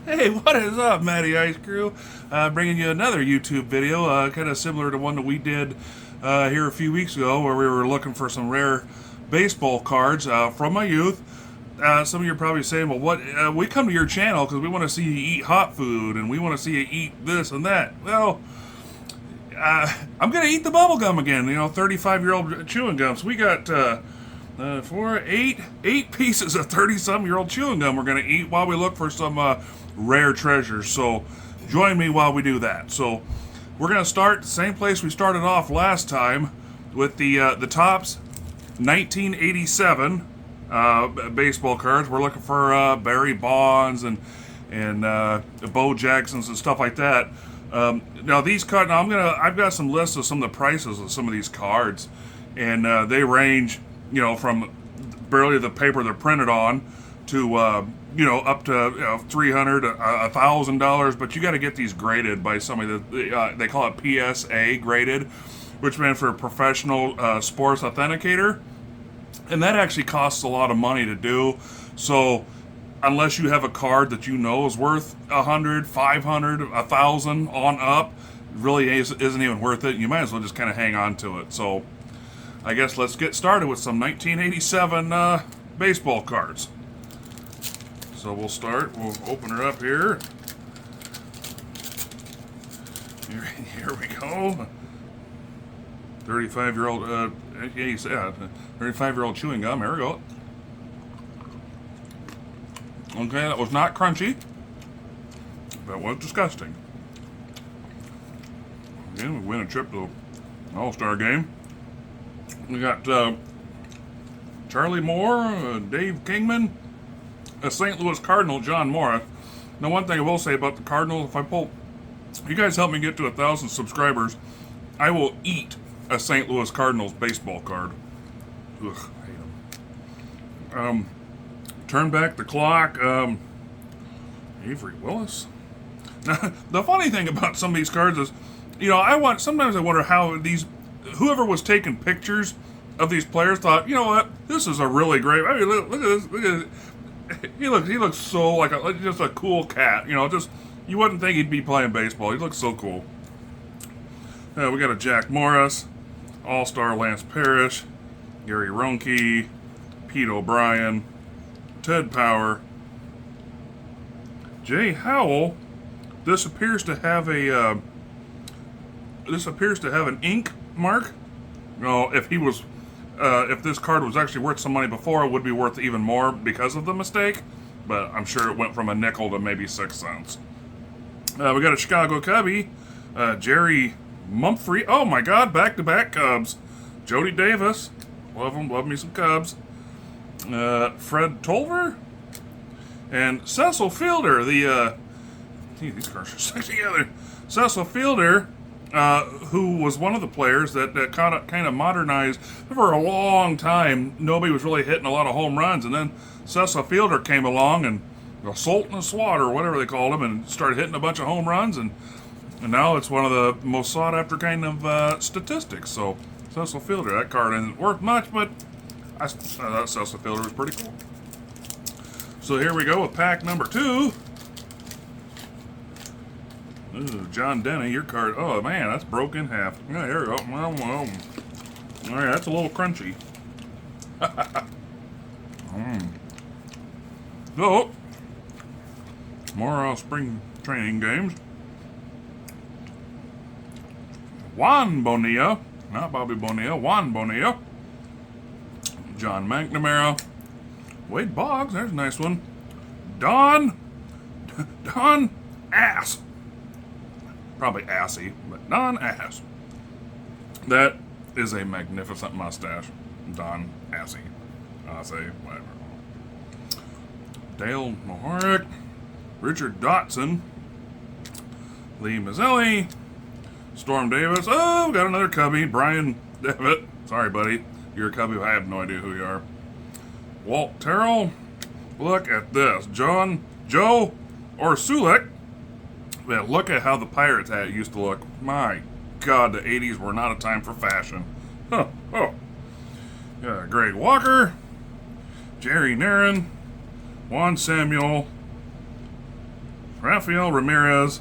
Hey, what is up, Matty Ice Crew? Bringing you another YouTube video, kind of similar to one that we did here a few weeks ago, where we were looking for some rare baseball cards from my youth. Some of you are probably saying, "Well, what?" We come to your channel because we want to see you eat hot food and we want to see you eat this and that. Well, I'm gonna eat the bubble gum again. 35-year-old chewing gums. We got eight pieces of 30-some-year-old chewing gum we're gonna eat while we look for some rare treasures. So join me while we do that. So we're gonna start the same place we started off last time with the Topps 1987 baseball cards. We're looking for Barry Bonds and Bo Jacksons and stuff like that. Now these cards. I've got some lists of some of the prices of some of these cards, and they range, from barely the paper they're printed on to up to $300, $1,000. But you got to get these graded by somebody that they call it PSA graded, which meant for a professional sports authenticator, and that actually costs a lot of money to do. So unless you have a card that is worth $100, $500, $1,000 on up, really isn't even worth it. You might as well just kind of hang on to it. So I guess let's get started with some 1987 baseball cards. So we'll open her up here. Here we go. 35-year-old 35-year-old chewing gum. Here we go. Okay, that was not crunchy. That was disgusting. Again, we win a trip to the All-Star game. We got Charlie Moore, Dave Kingman, a St. Louis Cardinal, John Morris. Now, one thing I will say about the Cardinals, if you guys help me get to 1,000 subscribers, I will eat a St. Louis Cardinals baseball card. Ugh, I hate them. Turn back the clock. Avery Willis. Now, the funny thing about some of these cards is, sometimes I wonder how whoever was taking pictures of these players thought, what, this is a really great. I mean, look at this. Look at this. He looks so like just a cool cat. Just you wouldn't think he'd be playing baseball. He looks so cool. We got a Jack Morris, All-Star Lance Parrish, Gary Roenke, Pete O'Brien, Ted Power, Jay Howell. This appears to have an ink mark. If this card was actually worth some money before, it would be worth even more because of the mistake. But I'm sure it went from a nickel to maybe 6 cents. We got a Chicago Cubby, Jerry Mumphrey. Oh my God, back-to-back Cubs. Jody Davis, love me some Cubs. Fred Tolver and Cecil Fielder. These cards are stuck together. Cecil Fielder, who was one of the players that kind of modernized. For a long time, nobody was really hitting a lot of home runs, and then Cecil Fielder came along, and the Sultan of Swat, or whatever they called him, and started hitting a bunch of home runs, and now it's one of the most sought-after kind of statistics. So Cecil Fielder, that card isn't worth much, but I thought Cecil Fielder was pretty cool. So here we go with pack number 2. Ooh, John Denny, your card. Oh man, that's broke in half. Yeah, here we go. All right, that's a little crunchy. So, more spring training games. Juan Bonilla, not Bobby Bonilla. Juan Bonilla. John McNamara. Wade Boggs, there's a nice one. Don Ass. Probably assy, but Don Ass. That is a magnificent mustache. Don Assy. Assy, whatever. Dale Mohoric. Richard Dotson. Lee Mazzelli. Storm Davis. Oh, got another Cubby. Brian Devitt. Sorry, buddy. You're a Cubby. I have no idea who you are. Walt Terrell. Look at this. Joe Orsulik. Man, look at how the Pirates hat used to look. My God, the 80s were not a time for fashion. Oh. Greg Walker. Jerry Narron. Juan Samuel. Rafael Ramirez,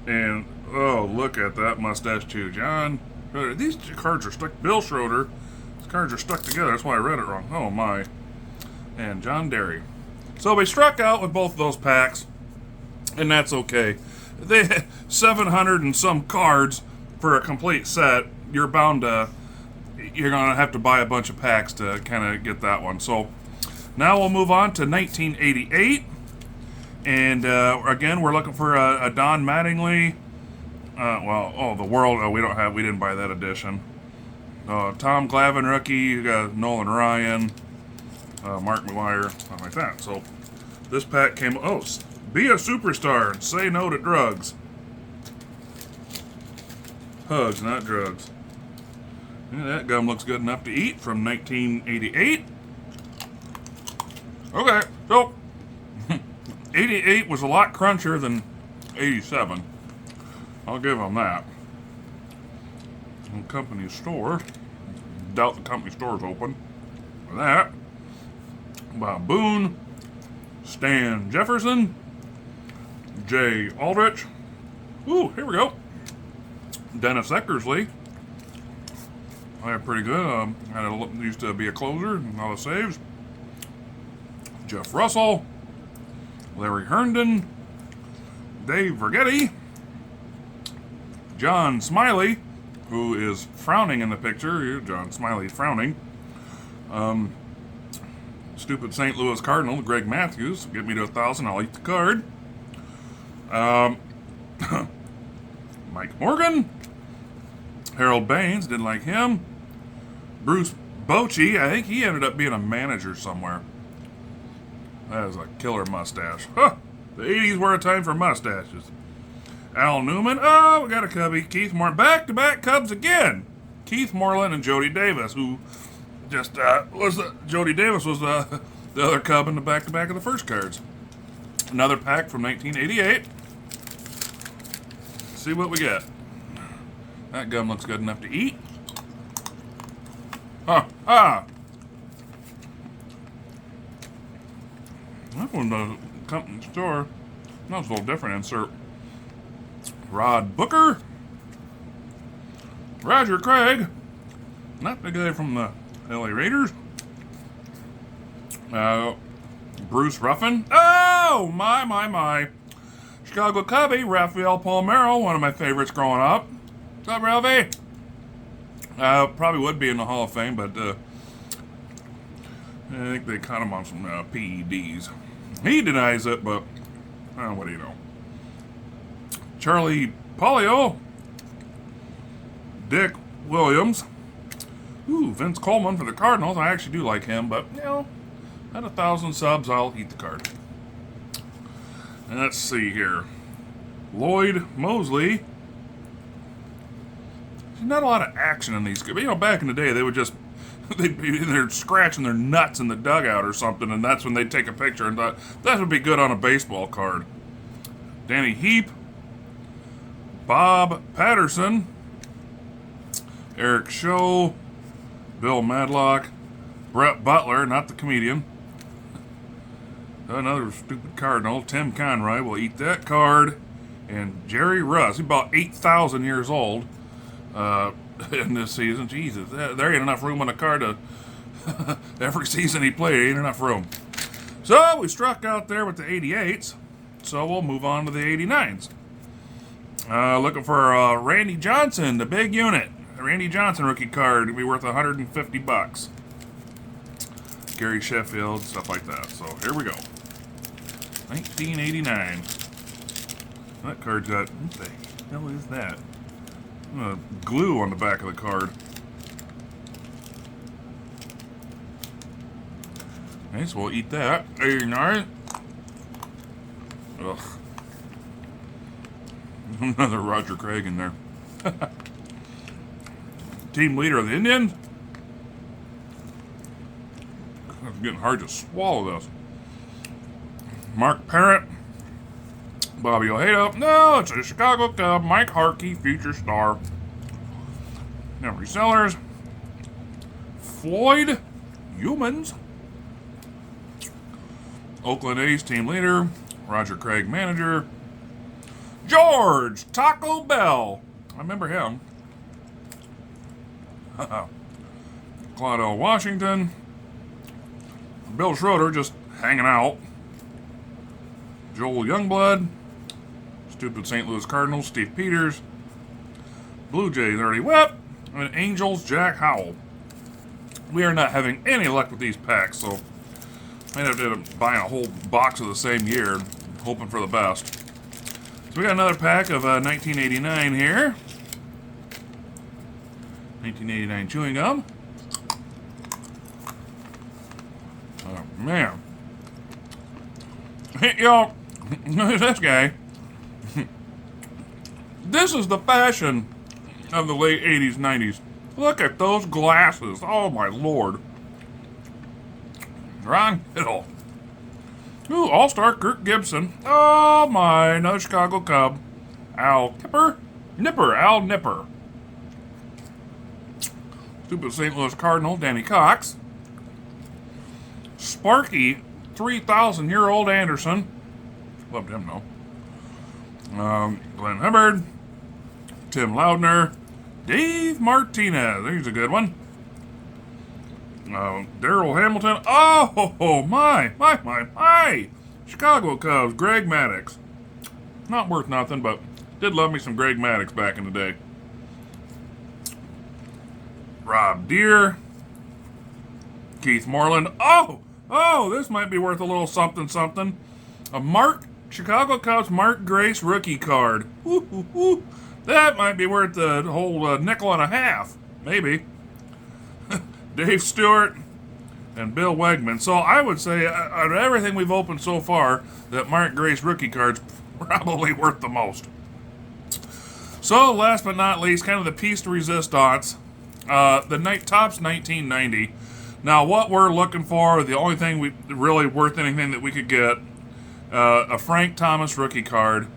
and oh, look at that mustache too, John. These cards are stuck. Bill Schroeder. These cards are stuck together. That's why I read it wrong. Oh my. And John Derry. So we struck out with both of those packs, and that's okay. They had 700 and some cards for a complete set. You're gonna have to buy a bunch of packs to kind of get that one. So now we'll move on to 1988, and again we're looking for a Don Mattingly. We didn't buy that edition. Tom Glavine rookie. You got Nolan Ryan, Mark McGwire, something like that. So this pack came. Be a superstar and say no to drugs. Hugs, not drugs. Yeah, that gum looks good enough to eat from 1988. Okay, so 88 was a lot crunchier than 87. I'll give them that. Company store. Doubt the company store's open. For that. Bob Boone. Stan Jefferson. Jay Aldrich. Ooh, here we go. Dennis Eckersley. Pretty good. Used to be a closer and all the saves. Jeff Russell. Larry Herndon. Dave Vergetti. John Smiley, who is frowning in the picture. John Smiley frowning. Stupid St. Louis Cardinal, Greg Matthews. Get me to 1,000, I'll eat the card. Mike Morgan. Harold Baines, didn't like him. Bruce Bochy, I think he ended up being a manager somewhere. That is a killer mustache. Huh, the 80s were a time for mustaches. Al Newman, we got a Cubby. Keith Moreland, back-to-back Cubs again. Keith Moreland and Jody Davis, who just Jody Davis was the other Cub in the back-to-back of the first cards. Another pack from 1988. Let's see what we get. That gum looks good enough to eat. That one, the company store, that was a little different insert. Rod Booker. Roger Craig. Not the guy from the LA Raiders. Bruce Ruffin. Oh, my. Chicago Cubby, Rafael Palmeiro, one of my favorites growing up. What's up, Ralphie? Probably would be in the Hall of Fame, but I think they caught him on some PEDs. He denies it, but what do you know? Charlie Polio. Dick Williams. Ooh, Vince Coleman for the Cardinals. I actually do like him, but, at 1,000 subs, I'll eat the card. And let's see here. Lloyd Mosley. There's not a lot of action in these. Back in the day, they would just, they'd be in there scratching their nuts in the dugout or something, and that's when they'd take a picture and thought, that would be good on a baseball card. Danny Heap. Bob Patterson. Eric Show. Bill Madlock. Brett Butler, not the comedian. Another stupid Cardinal. Tim Conroy will eat that card. And Jerry Russ, he's about 8,000 years old in this season. Jesus, there ain't enough room on the card to every season he played, ain't enough room. So we struck out there with the 88s. So we'll move on to the 89s. Looking for Randy Johnson, the big unit. Randy Johnson rookie card will be worth $150. Gary Sheffield, stuff like that. So here we go. 1989. That card's got, what the hell is that? Glue on the back of the card. Okay, so we'll eat that. 89. Ugh. Another Roger Craig in there. Team leader of the Indians. It's getting hard to swallow this. Mark Parrott. Bobby Ojeda. No, it's a Chicago Cub. Mike Harkey, future star. Now resellers. Floyd Humans. Oakland A's team leader. Roger Craig, manager. George Taco Bell. I remember him. Claudio Washington. Bill Schroeder just hanging out. Joel Youngblood. Stupid St. Louis Cardinals, Steve Peters. Blue Jays, Ernie Whip. And Angels, Jack Howell. We are not having any luck with these packs, so I might have to end up buying a whole box of the same year, hoping for the best. So we got another pack of 1989 here. 1989 chewing gum. Oh, man. Hey, y'all, look at this guy. This is the fashion of the late 80s, 90s. Look at those glasses. Oh, my Lord. Ron Kittle. Ooh, All-Star Kirk Gibson. Oh, my. Another Chicago Cub. Al Nipper. Stupid St. Louis Cardinal, Danny Cox. Sparky, 3,000-year-old Anderson. Loved him, though. Glenn Hubbard. Tim Loudner. Dave Martinez. There's a good one. Darrell Hamilton. Oh, my. Chicago Cubs. Greg Maddux. Not worth nothing, but did love me some Greg Maddux back in the day. Rob Deere. Keith Moreland. Oh, this might be worth a little something. A Chicago Cubs Mark Grace rookie card. Ooh. That might be worth the whole nickel and a half. Maybe. Dave Stewart and Bill Wegman. So I would say, out of everything we've opened so far, that Mark Grace rookie card's probably worth the most. So last but not least, kind of the piece de resistance. The night Topps 1990. Now what we're looking for, the only thing really worth anything that we could get, a Frank Thomas rookie card.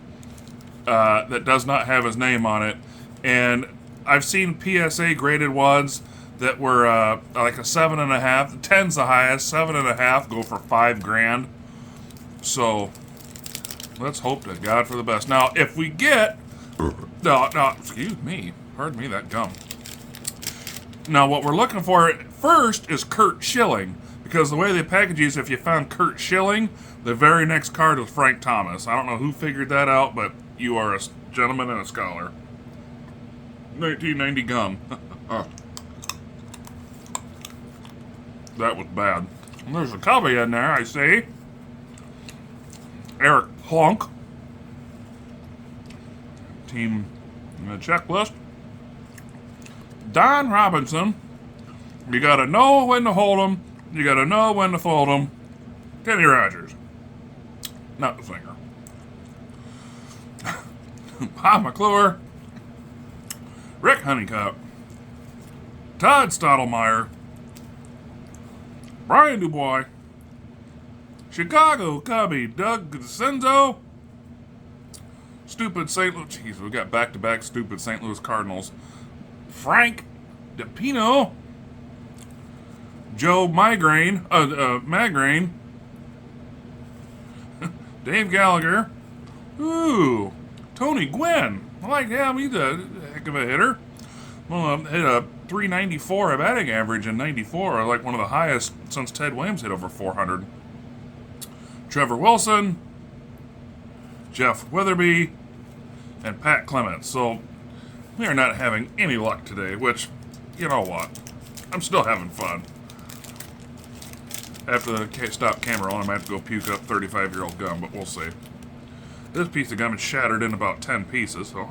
That does not have his name on it. And I've seen PSA graded ones that were like a 7.5. 10's the highest. 7.5 go for $5,000. So let's hope to God for the best. Now, if we get no, excuse me. Pardon me, that gum. Now, what we're looking for first is Kurt Schilling, because the way they package these, if you found Kurt Schilling, the very next card was Frank Thomas. I don't know who figured that out, but you are a gentleman and a scholar. 1990 gum. That was bad. And there's a cubby in there, I see. Eric Plunk. Team checklist. Don Robinson. You gotta know when to hold them. You gotta know when to fold them. Kenny Rogers. Not the singer. Bob McClure, Rick Honeycutt, Todd Stottlemyre, Brian Dubois, Chicago Cubby, Doug Guzzenzo, stupid St. Louis, jeez, we got back-to-back stupid St. Louis Cardinals, Frank DePino, Joe Magrain, Dave Gallagher, ooh, Tony Gwynn. I like him. He's a heck of a hitter. Well, hit a 394 batting average in 94, like one of the highest since Ted Williams hit over 400. Trevor Wilson, Jeff Weatherby, and Pat Clements. So we are not having any luck today, which, you know what? I'm still having fun. After the stop camera on, I might have to go puke up 35-year-old gum, but we'll see. This piece of gum is shattered in about 10 pieces, so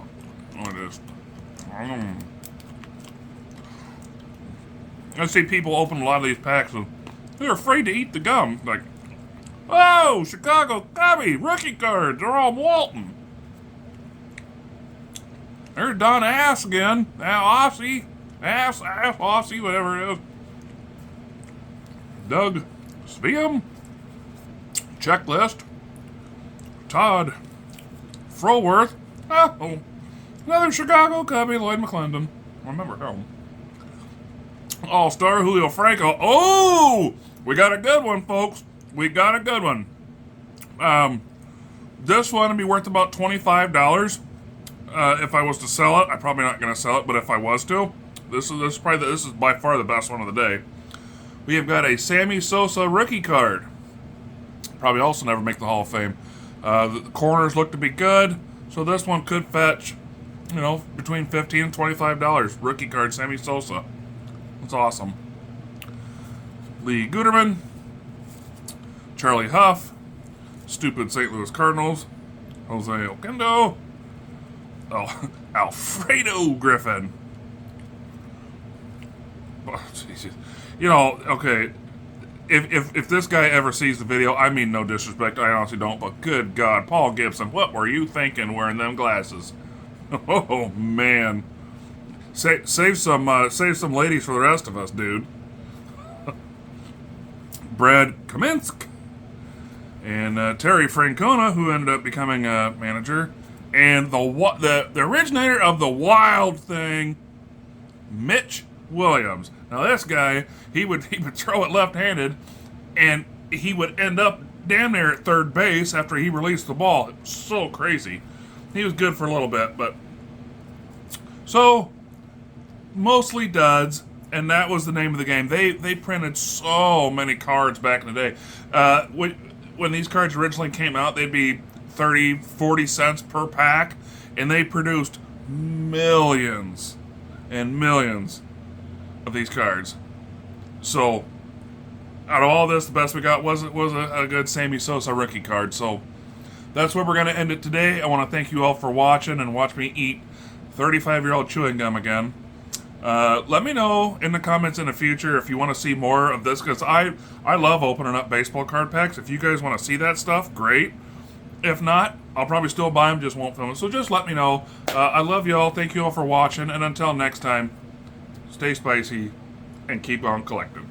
it is. I see people open a lot of these packs and they're afraid to eat the gum. Like, oh, Chicago Cubby, rookie cards, they're all Walton. There's Don Ass again. Now Aussie, Ass, Aussie, whatever it is. Doug Sveum, checklist. Todd Froworth. Oh, another Chicago Cubby, Lloyd McClendon. Remember him. All-Star Julio Franco. Oh, we got a good one, folks. We got a good one. This one would be worth about $25 if I was to sell it. I'm probably not going to sell it, but if I was to, this is by far the best one of the day. We have got a Sammy Sosa rookie card. Probably also never make the Hall of Fame. The corners look to be good, so this one could fetch, between $15 and $25. Rookie card, Sammy Sosa. That's awesome. Lee Guterman, Charlie Huff, stupid St. Louis Cardinals, Jose Oquendo, Alfredo Griffin. Oh, Jesus. Okay, if this guy ever sees the video, I mean no disrespect, I honestly don't, but good God, Paul Gibson, what were you thinking wearing them glasses? Oh man, save some ladies for the rest of us, dude. Brad Kaminsky and Terry Francona, who ended up becoming a manager, and the originator of the Wild thing, Mitch Williams. Now this guy, he would throw it left-handed, and he would end up damn near at third base after he released the ball. It was so crazy. He was good for a little bit, but so mostly duds, and that was the name of the game. They printed so many cards back in the day. When these cards originally came out, they'd be 30, 40 cents per pack, and they produced millions and millions of these cards. So out of all this, the best we got was a good Sammy Sosa rookie card. So that's where we're going to end it today. I want to thank you all for watching and watch me eat 35-year-old chewing gum again. Let me know in the comments in the future if you want to see more of this, because I love opening up baseball card packs. If you guys want to see that stuff, great. If not, I'll probably still buy them, just won't film it. So just let me know. I love you all. Thank you all for watching, and until next time, stay spicy and keep on collecting.